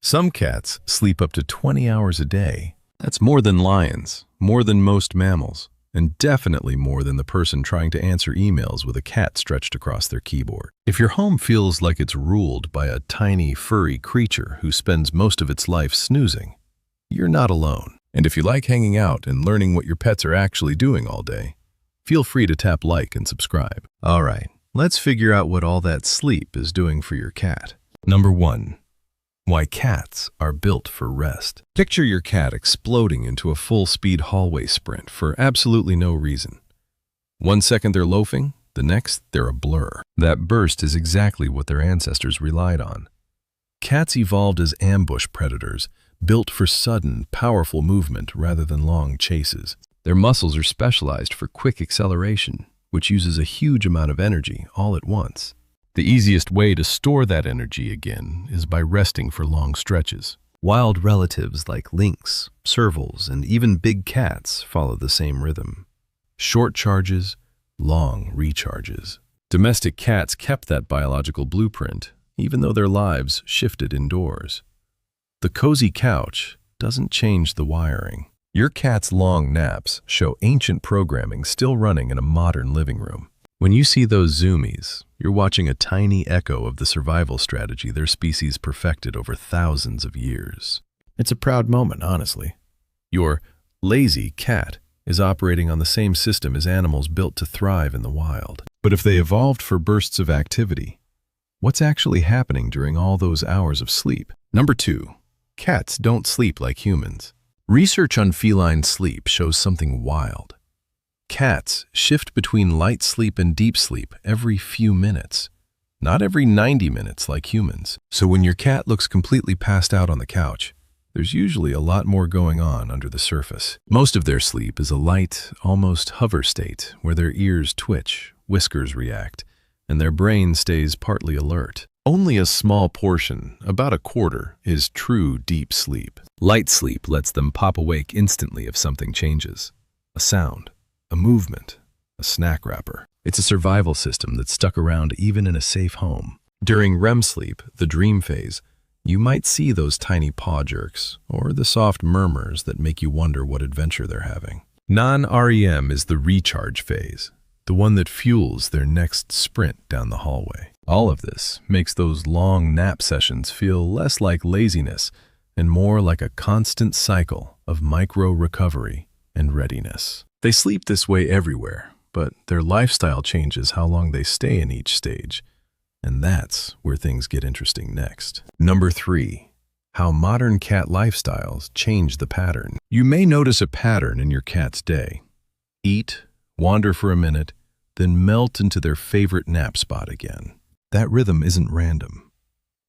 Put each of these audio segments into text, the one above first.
Some cats sleep up to 20 hours a day. That's more than lions, more than most mammals, and definitely more than the person trying to answer emails with a cat stretched across their keyboard. If your home feels like it's ruled by a tiny, furry creature who spends most of its life snoozing, you're not alone. And if you like hanging out and learning what your pets are actually doing all day, feel free to tap like and subscribe. All right, let's figure out what all that sleep is doing for your cat. Number 1. Why cats are built for rest. Picture your cat exploding into a full-speed hallway sprint for absolutely no reason. 1 second they're loafing, the next they're a blur. That burst is exactly what their ancestors relied on. Cats evolved as ambush predators, built for sudden, powerful movement rather than long chases. Their muscles are specialized for quick acceleration, which uses a huge amount of energy all at once. The easiest way to store that energy again is by resting for long stretches. Wild relatives like lynx, servals, and even big cats follow the same rhythm. Short charges, long recharges. Domestic cats kept that biological blueprint, even though their lives shifted indoors. The cozy couch doesn't change the wiring. Your cat's long naps show ancient programming still running in a modern living room. When you see those zoomies, you're watching a tiny echo of the survival strategy their species perfected over thousands of years. It's a proud moment, honestly. Your lazy cat is operating on the same system as animals built to thrive in the wild. But if they evolved for bursts of activity, what's actually happening during all those hours of sleep? Number 2. Cats don't sleep like humans. Research on feline sleep shows something wild. Cats shift between light sleep and deep sleep every few minutes, not every 90 minutes like humans. So when your cat looks completely passed out on the couch, there's usually a lot more going on under the surface. Most of their sleep is a light, almost hover state where their ears twitch, whiskers react, and their brain stays partly alert. Only a small portion, about a quarter, is true deep sleep. Light sleep lets them pop awake instantly if something changes. A sound, a movement, a snack wrapper. It's a survival system that's stuck around even in a safe home. During REM sleep, the dream phase, you might see those tiny paw jerks or the soft murmurs that make you wonder what adventure they're having. Non-REM is the recharge phase, the one that fuels their next sprint down the hallway. All of this makes those long nap sessions feel less like laziness and more like a constant cycle of micro-recovery and readiness. They sleep this way everywhere, but their lifestyle changes how long they stay in each stage. And that's where things get interesting next. Number 3. How modern cat lifestyles change the pattern. You may notice a pattern in your cat's day. Eat, wander for a minute, then melt into their favorite nap spot again. That rhythm isn't random.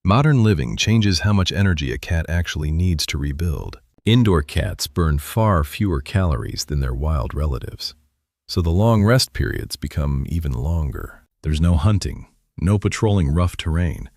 Modern living changes how much energy a cat actually needs to rebuild. Indoor cats burn far fewer calories than their wild relatives, so the long rest periods become even longer. There's no hunting, no patrolling rough terrain,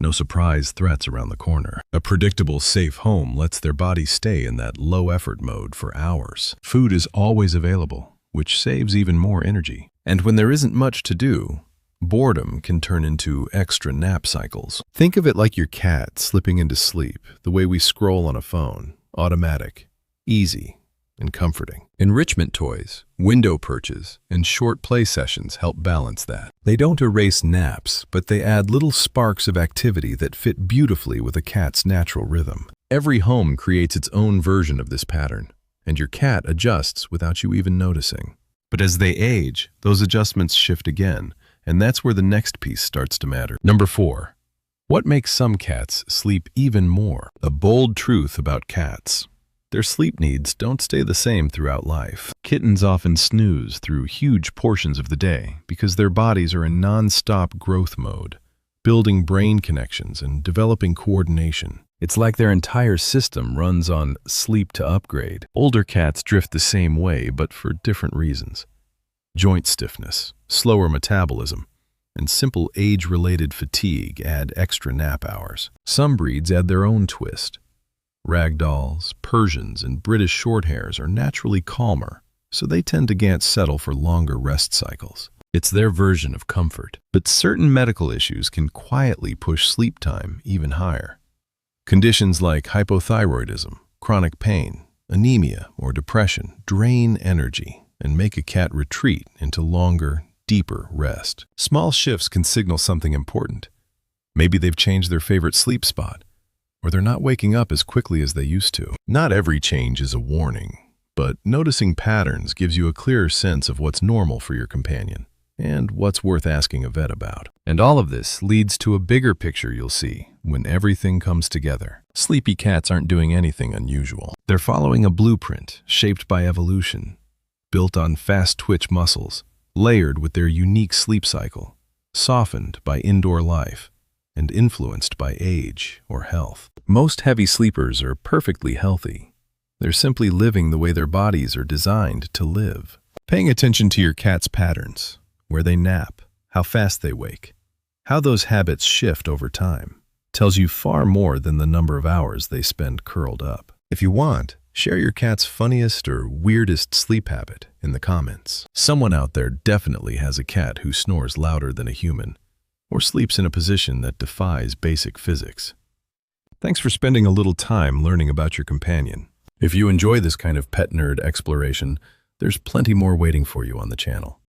no surprise threats around the corner. A predictable, safe home lets their bodies stay in that low-effort mode for hours. Food is always available, which saves even more energy. And when there isn't much to do, boredom can turn into extra nap cycles. Think of it like your cat slipping into sleep, the way we scroll on a phone. Automatic, easy, and comforting. Enrichment toys, window perches, and short play sessions help balance that. They don't erase naps, but they add little sparks of activity that fit beautifully with a cat's natural rhythm. Every home creates its own version of this pattern, and your cat adjusts without you even noticing. But as they age, those adjustments shift again, and that's where the next piece starts to matter. Number 4. What makes some cats sleep even more? A bold truth about cats. Their sleep needs don't stay the same throughout life. Kittens often snooze through huge portions of the day because their bodies are in non-stop growth mode, building brain connections and developing coordination. It's like their entire system runs on sleep to upgrade. Older cats drift the same way, but for different reasons. Joint stiffness, slower metabolism, and simple age-related fatigue add extra nap hours. Some breeds add their own twist. Ragdolls, Persians, and British Shorthairs are naturally calmer, so they tend to settle for longer rest cycles. It's their version of comfort. But certain medical issues can quietly push sleep time even higher. Conditions like hypothyroidism, chronic pain, anemia, or depression drain energy and make a cat retreat into longer, deeper rest. Small shifts can signal something important. Maybe they've changed their favorite sleep spot, or they're not waking up as quickly as they used to. Not every change is a warning, but noticing patterns gives you a clearer sense of what's normal for your companion and what's worth asking a vet about. And all of this leads to a bigger picture you'll see when everything comes together. Sleepy cats aren't doing anything unusual. They're following a blueprint shaped by evolution, built on fast twitch muscles, layered with their unique sleep cycle, softened by indoor life, and influenced by age or health. Most heavy sleepers are perfectly healthy. They're simply living the way their bodies are designed to live. Paying attention to your cat's patterns, where they nap, how fast they wake, how those habits shift over time, tells you far more than the number of hours they spend curled up. If you want, share your cat's funniest or weirdest sleep habit in the comments. Someone out there definitely has a cat who snores louder than a human, or sleeps in a position that defies basic physics. Thanks for spending a little time learning about your companion. If you enjoy this kind of pet nerd exploration, there's plenty more waiting for you on the channel.